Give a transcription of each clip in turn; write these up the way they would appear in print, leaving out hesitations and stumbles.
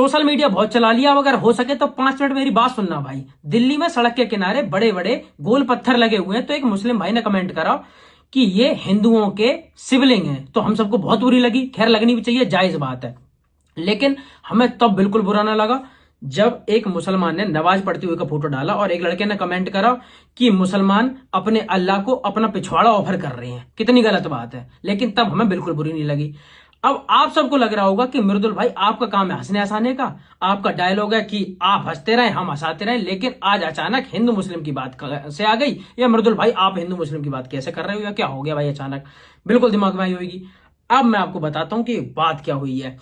Social media बहुत चला लिया। अब अगर हो सके तो 5 मिनट मेरी बात सुनना भाई। दिल्ली में सड़क के किनारे बड़े बड़े गोल पत्थर लगे हुए हैं, तो एक मुस्लिम भाई ने कमेंट करा कि ये हिंदुओं के शिवलिंग हैं। तो हम सबको बहुत बुरी लगी। खैर, लगनी भी चाहिए, जायज बात है। लेकिन हमें तब बिल्कुल बुरा ना लगा जब एक मुसलमान ने नमाज पढ़ते हुए का फोटो डाला और एक लड़के ने कमेंट करा कि मुसलमान अपने अल्लाह को अपना पिछवाड़ा ऑफर कर रहे हैं। कितनी गलत बात है। लेकिन तब हमें बिल्कुल बुरी नहीं लगी। अब आप सबको लग रहा होगा कि मृदुल भाई आपका काम है हंसने हंसाने का, आपका डायलॉग है कि आप हंसते रहें हम हंसाते रहें। लेकिन आज अचानक हिंदू मुस्लिम की बात से आ गई, या मृदुल भाई आप हिंदू मुस्लिम की बात कैसे कर रहे हो, या क्या हो गया भाई अचानक, बिल्कुल दिमाग में आई होगी। अब मैं आपको बताता हूं कि बात क्या हुई है।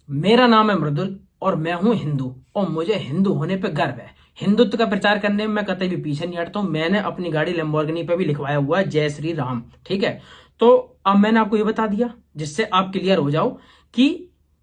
मेरा नाम है मृदुल और मैं हूं हिंदू, और मुझे हिंदू होने पे गर्व है। हिंदुत्व का प्रचार करने में मैं कतई भी पीछे नहीं हटता हूं। मैंने अपनी गाड़ी लैम्बोर्गिनी पे भी लिखवाया हुआ है जय श्री राम, ठीक है। तो अब मैंने आपको ये बता दिया जिससे आप क्लियर हो जाओ कि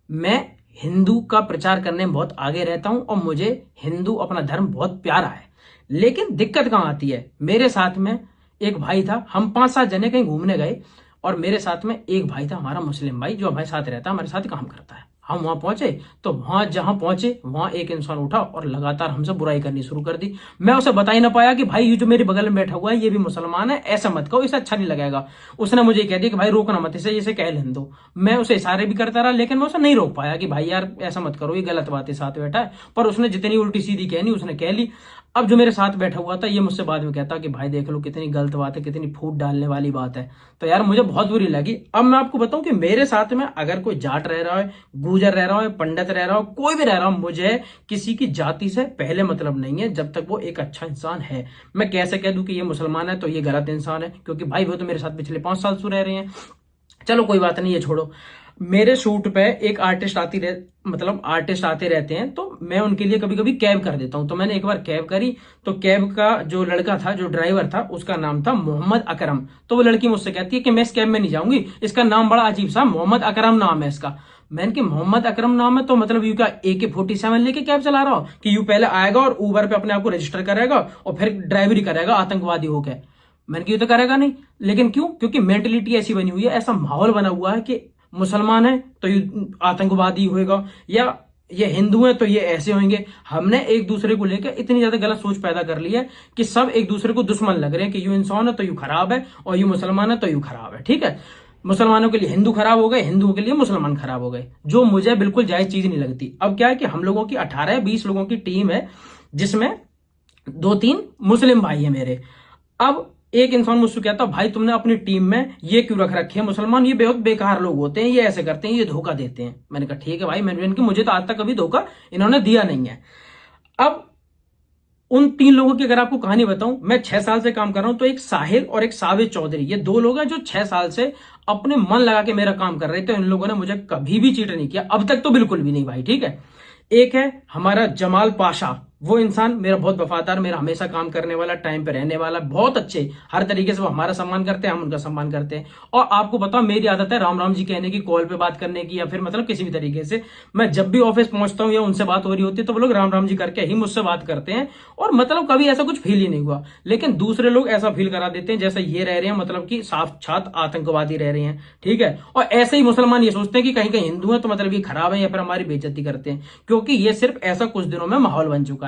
मैं हिंदू का प्रचार करने में बहुत आगे रहता हूं और मुझे हिंदू अपना धर्म बहुत प्यारा है। लेकिन दिक्कत कहां आती है, मेरे साथ में एक भाई था, हम 5-7 जने कहीं घूमने गए और मेरे साथ में एक भाई था हमारा मुस्लिम भाई, जो हमारे साथ रहता है, हमारे साथ काम करता है। हम वहां पहुंचे तो वहां जहां पहुंचे वहां एक इंसान उठा और लगातार हमसे बुराई करनी शुरू कर दी। मैं उसे बता ही ना पाया कि भाई ये जो मेरे बगल में बैठा हुआ है ये भी मुसलमान है, ऐसा मत कहो, इसे अच्छा नहीं लगेगा। उसने मुझे कह दिया कि भाई रोकना मत इसे, इसे कह लेने दो। मैं उसे इशारे भी करता रहा लेकिन मैं उसे नहीं रोक पाया कि भाई यार ऐसा मत करो, ये गलत बात है, साथ बैठा है। पर उसने जितनी उल्टी सीधी कहनी उसने कह ली। अब जो मेरे साथ बैठा हुआ था ये मुझसे बाद में कहता कि भाई देख लो कितनी गलत बात है, कितनी फूट डालने वाली बात है। तो यार मुझे बहुत बुरी लगी। अब मैं आपको बताऊं कि मेरे साथ में अगर कोई जाट रह रहा है, गुजर रह रहा है, पंडित रह रहा हो, कोई भी रह रहा हो, मुझे किसी की जाति से पहले मतलब नहीं है जब तक वो एक अच्छा इंसान है। मैं कैसे कह दूं कि ये मुसलमान है तो ये गलत इंसान है, क्योंकि भाई वो तो मेरे साथ पिछले 5 साल से रह रहे हैं। चलो कोई बात नहीं, ये छोड़ो। मेरे शूट पे एक आर्टिस्ट आर्टिस्ट आते रहते हैं, तो मैं उनके लिए कभी कभी कैब कर देता हूं। तो मैंने एक बार कैब करी, तो कैब का जो लड़का था, जो ड्राइवर था, उसका नाम था मोहम्मद अकरम। तो वो लड़की मुझसे कहती है कि मैं इस कैब में नहीं जाऊंगी, इसका नाम बड़ा अजीब सा मोहम्मद अकरम नाम है इसका। मैंने कि मोहम्मद अकरम नाम है तो मतलब यू क्या AK-47 लेके कैब चला रहा हो कि यू पहले आएगा और ऊबर पे अपने आप को रजिस्टर करेगा और फिर ड्राइवरी करेगा आतंकवादी होकर। मैंने कि ये तो करेगा नहीं। लेकिन क्यों? क्योंकि मेंटेलिटी ऐसी बनी हुई है, ऐसा माहौल बना हुआ है कि मुसलमान है तो ये आतंकवादी होएगा, या ये हिंदू है तो ये ऐसे होंगे। हमने एक दूसरे को लेकर इतनी ज्यादा गलत सोच पैदा कर ली है कि सब एक दूसरे को दुश्मन लग रहे हैं कि यू इंसान है तो यू खराब है, और यू मुसलमान है तो यू खराब है। ठीक है, मुसलमानों के लिए हिंदू खराब हो गए, हिंदुओं के लिए मुसलमान खराब हो गए, जो मुझे बिल्कुल जायज चीज नहीं लगती। अब क्या है कि हम लोगों की 18-20 लोगों की टीम है, जिसमें 2-3 मुस्लिम भाई है मेरे। अब एक इंसान मुझसे कहता भाई तुमने अपनी टीम में ये क्यों रख रखे हैं मुसलमान, ये बहुत बेकार लोग होते हैं, ये ऐसे करते हैं, ये धोखा देते हैं। मैंने कहा ठीक है भाई, मैंने मुझे तो आज तक कभी धोखा इन्होंने दिया नहीं है। अब उन 3 लोगों की अगर आपको कहानी बताऊं, मैं 6 साल से काम कर रहा हूं, तो एक साहिल और एक साबिर चौधरी, ये 2 लोग हैं जो 6 साल से अपने मन लगा के मेरा काम कर रहे थे। इन लोगों ने मुझे कभी भी चीट नहीं किया, अब तक तो बिल्कुल भी नहीं भाई। ठीक है, एक है हमारा जमाल पाशा, वो इंसान मेरा बहुत वफादार, मेरा हमेशा काम करने वाला, टाइम पे रहने वाला, बहुत अच्छे हर तरीके से वो हमारा सम्मान करते हैं, हम उनका सम्मान करते हैं। और आपको बताओ मेरी आदत है राम राम जी कहने की, कॉल पे बात करने की, या फिर मतलब किसी भी तरीके से मैं जब भी ऑफिस पहुंचता हूं या उनसे बात हो रही होती है तो वो लोग राम राम जी करके ही मुझसे बात करते हैं, और मतलब कभी ऐसा कुछ फील ही नहीं हुआ। लेकिन दूसरे लोग ऐसा फील करा देते हैं जैसे ये रह रहे हैं मतलब कि साफ छात आतंकवादी रह रहे हैं। ठीक है, और ऐसे ही मुसलमान ये सोचते हैं कि कहीं कहीं हिंदू है तो मतलब ये खराब है या फिर हमारी बेइज्जती करते हैं, क्योंकि ये सिर्फ ऐसा कुछ दिनों में माहौल बन चुका है।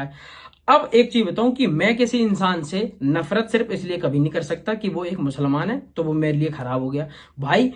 अब एक चीज बताऊं कि मैं किसी इंसान से नफरत सिर्फ इसलिए कभी नहीं कर सकता कि वो एक मुसलमान है तो वो मेरे लिए खराब हो गया। भाई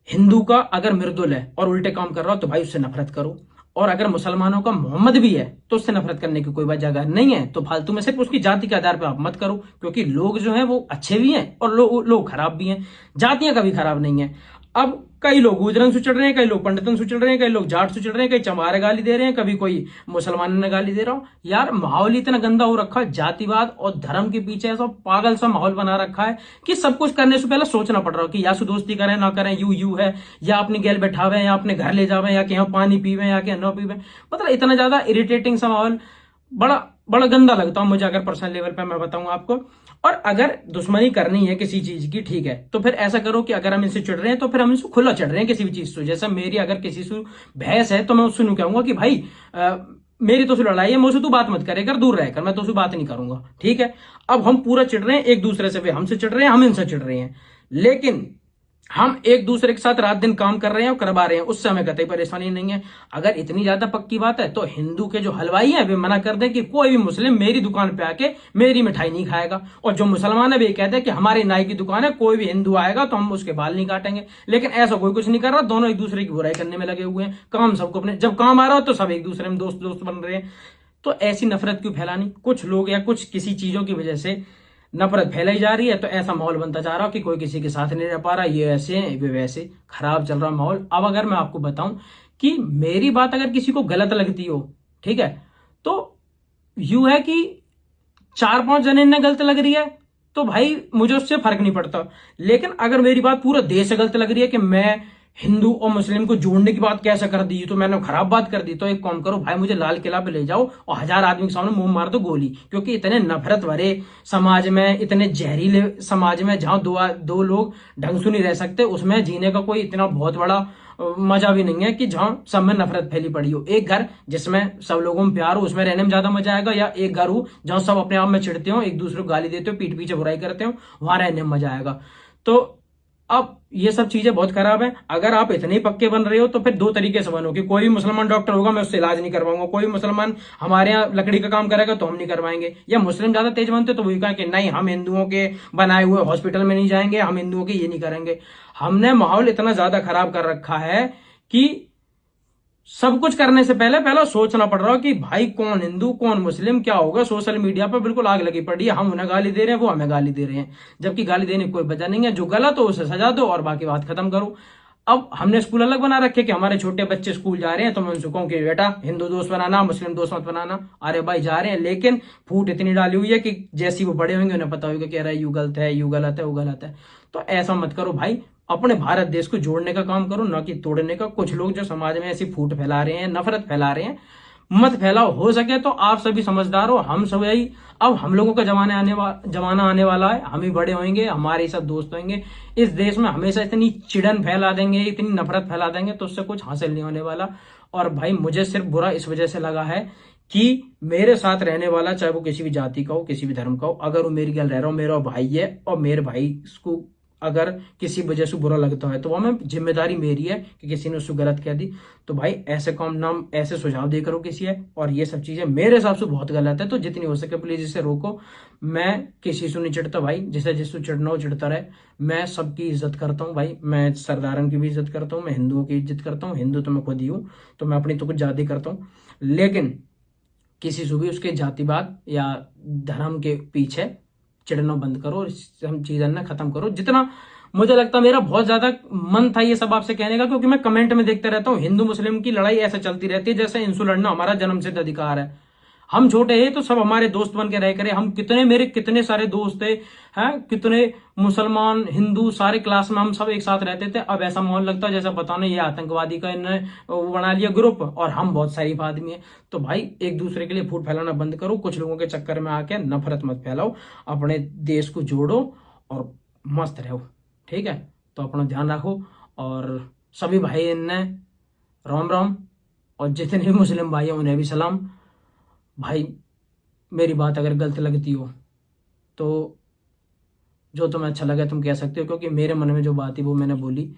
हिंदू का अगर मृदुल है और उल्टे काम कर रहा हो तो भाई उससे नफरत करो, और अगर मुसलमानों का मोहम्मद भी है तो उससे नफरत करने की कोई वजह नहीं है। तो फालतू में सिर्फ उसकी जाति के आधार पर आप मत करो, क्योंकि लोग जो हैं वो अच्छे भी हैं और लोग खराब भी हैं, जातियां कभी खराब नहीं है। अब कई लोग गुजरन से चढ़ रहे हैं, कई लोग पंडितन से चढ़ रहे हैं, कई लोग जाट से चढ़ रहे हैं, कई चमारे गाली दे रहे हैं, कभी कोई मुसलमान ने गाली दे रहा हो। यार माहौल इतना गंदा हो रखा है, जातिवाद और धर्म के पीछे ऐसा पागल सा माहौल बना रखा है कि सब कुछ करने से पहले सोचना पड़ रहा हो कि या सु दोस्ती करें ना करें, यू है, या अपनी गैल बैठावे, या अपने घर ले जावे, या कहीं पानी पीवे, या कहीं न पीवे। मतलब इतना ज्यादा इरिटेटिंग सा माहौल, बड़ा बड़ा गंदा लगता है मुझे, अगर पर्सनल लेवल पे मैं बताऊं आपको। और अगर दुश्मनी करनी है किसी चीज की, ठीक है, तो फिर ऐसा करो कि अगर हम इनसे चिढ़ रहे हैं तो फिर हम इनसे खुला चढ़ रहे हैं किसी भी चीज से। जैसे मेरी अगर किसी से बहस है तो मैं उससे नहीं कहूंगा कि भाई मेरी तो लड़ाई है, मुझसे तू बात मत करे कर, दूर रहकर, मैं तो उससे बात नहीं करूंगा। ठीक है, अब हम पूरा चिढ़ रहे हैं एक दूसरे से, वे हमसे चिढ़ रहे हैं, हम इनसे चिढ़ रहे हैं। लेकिन हम एक दूसरे के साथ रात दिन काम कर रहे हैं और करवा रहे हैं, उससे हमें कतई परेशानी नहीं है। अगर इतनी ज्यादा पक्की बात है तो हिंदू के जो हलवाई हैं वे मना कर दें कि कोई भी मुस्लिम मेरी दुकान पे आके मेरी मिठाई नहीं खाएगा, और जो मुसलमान है वे कहते हैं कि हमारी नाई की दुकान है, कोई भी हिंदू आएगा तो हम उसके बाल नहीं काटेंगे। लेकिन ऐसा कोई कुछ नहीं कर रहा, दोनों एक दूसरे की बुराई करने में लगे हुए हैं। काम सबको अपने, जब काम आ रहा हो तो सब एक दूसरे में दोस्त दोस्त बन रहे हैं। तो ऐसी नफरत क्यों फैलानी? कुछ लोग या कुछ किसी चीजों की वजह से नफरत फैलाई जा रही है, तो ऐसा माहौल बनता जा रहा हो कि कोई किसी के साथ नहीं रह पा रहा, ये ऐसे हैं वे वैसे, खराब चल रहा माहौल। अब अगर मैं आपको बताऊं कि मेरी बात अगर किसी को गलत लगती हो, ठीक है, तो यूं है कि 4-5 जने ने गलत लग रही है तो भाई मुझे उससे फर्क नहीं पड़ता। लेकिन अगर मेरी बात पूरा देश से गलत लग रही है कि मैं हिंदू और मुस्लिम को जोड़ने की बात कैसे कर दी, तो मैंने खराब बात कर दी, तो एक काम करो भाई, मुझे लाल किला पे ले जाओ और 1000 आदमी के सामने मुंह मार दो गोली। क्योंकि इतने नफरत भरे समाज में, इतने जहरीले समाज में, जहां दो लोग ढंग से नहीं रह सकते, उसमें जीने का कोई इतना बहुत बड़ा मजा भी नहीं है कि जहां सब में नफरत फैली पड़ी हो। एक घर जिसमें सब लोगों में प्यार हो, उसमें रहने में ज्यादा मजा आएगा, या एक घर हो जहां सब अपने आप में चिढ़ते हो, एक दूसरे को गाली देते हो, पीठ पीछे बुराई करते हो, वहां रहने में मजा आएगा। तो अब ये सब चीजें बहुत खराब है। अगर आप इतने ही पक्के बन रहे हो तो फिर दो तरीके से बनो कि कोई भी मुसलमान डॉक्टर होगा मैं उससे इलाज नहीं करवाऊंगा, कोई मुसलमान हमारे यहाँ लकड़ी का काम करेगा तो हम नहीं करवाएंगे, या मुस्लिम ज्यादा तेज बनते तो वही कहा कि नहीं हम हिंदुओं के बनाए हुए हॉस्पिटल में नहीं जाएंगे, हम हिंदुओं के ये नहीं करेंगे। हमने माहौल इतना ज्यादा खराब कर रखा है कि सब कुछ करने से पहले पहला सोचना पड़ रहा है कि भाई कौन हिंदू कौन मुस्लिम क्या होगा। सोशल मीडिया पर बिल्कुल आग लगी पड़ी है, हम उन्हें गाली दे रहे हैं, वो हमें गाली दे रहे हैं, जबकि गाली देने की कोई वजह नहीं है। जो गलत हो उसे सजा दो और बाकी बात खत्म करो। अब हमने स्कूल अलग बना रखे कि हमारे छोटे बच्चे स्कूल जा रहे हैं तो मैं उनसे कहूं कि बेटा हिंदू दोस्त बनाना, मुस्लिम दोस्त मत बनाना। अरे भाई जा रहे हैं, लेकिन फूट इतनी डाली हुई है कि जैसे वो बड़े होंगे उन्हें पता होगा कि अरे यू गलत है, यू गलत है, वो गलत है। तो ऐसा मत करो भाई, अपने भारत देश को जोड़ने का काम करो, ना कि तोड़ने का। कुछ लोग जो समाज में ऐसी फूट फैला रहे हैं, नफरत फैला रहे हैं, मत फैलाओ। हो सके तो आप सभी समझदार हो, हम सब यही, अब हम लोगों का जमाना आने वाला है, हम ही बड़े होंगे, हमारे सब दोस्त होंगे। इस देश में हमेशा इतनी चिड़न फैला देंगे, इतनी नफरत फैला देंगे तो उससे कुछ हासिल नहीं होने वाला। और भाई मुझे सिर्फ बुरा इस वजह से लगा है कि मेरे साथ रहने वाला, चाहे वो किसी भी जाति का हो, किसी भी धर्म का हो, अगर वो मेरी गल रह रहा हो, मेरा भाई है, और मेरे भाई को अगर किसी वजह से बुरा लगता है तो वह मैं जिम्मेदारी मेरी है कि किसी ने उसको गलत कह दी, तो भाई ऐसे काम नाम ऐसे सुझाव दे करो किसी है। और ये सब चीजें मेरे हिसाब से बहुत गलत है, तो जितनी हो सके प्लीज इसे रोको। मैं किसी से नहीं चिढ़ता भाई, जिसे जिससे चिढ़ना हो चिढ़ता रहे। मैं सबकी इज्जत करता हूँ भाई, मैं सरदारों की भी इज्जत करता हूँ, मैं हिंदुओं की इज्जत करता हूँ, हिंदू तो मैं खुद ही हूँ, तो मैं अपनी तो कुछ ज्यादा करता हूँ। लेकिन किसी से भी उसके जातिवाद या धर्म के पीछे चिढ़ना बंद करो और हम चीजें ना खत्म करो। जितना मुझे लगता है, मेरा बहुत ज्यादा मन था ये सब आपसे कहने का, क्योंकि मैं कमेंट में देखते रहता हूँ हिंदू मुस्लिम की लड़ाई ऐसे चलती रहती है जैसे इंसु लड़ना हमारा जन्मसिद्ध अधिकार है। हम छोटे हैं तो सब हमारे दोस्त बन के रह करे, हम कितने, मेरे कितने सारे दोस्त थे हैं, कितने मुसलमान हिंदू सारे क्लास में हम सब एक साथ रहते थे। अब ऐसा माहौल लगता है जैसा पता नहीं ये आतंकवादी का इन्होंने वो बना लिया ग्रुप, और हम बहुत शरीफ आदमी हैं। तो भाई एक दूसरे के लिए फूट फैलाना बंद करो, कुछ लोगों के चक्कर में आके नफरत मत फैलाओ, अपने देश को जोड़ो और मस्त रहो, ठीक है। तो अपना ध्यान रखो, और सभी भाई इनने राम राम, और जितने भी मुस्लिम भाई हैं उन्हें भी सलाम। भाई मेरी बात अगर गलत लगती हो तो जो तुम्हें अच्छा लगे तुम कह सकते हो, क्योंकि मेरे मन में जो बात थी वो मैंने बोली।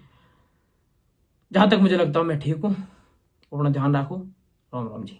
जहां तक मुझे लगता है मैं ठीक हूं। अपना ध्यान रखो। राम राम जी।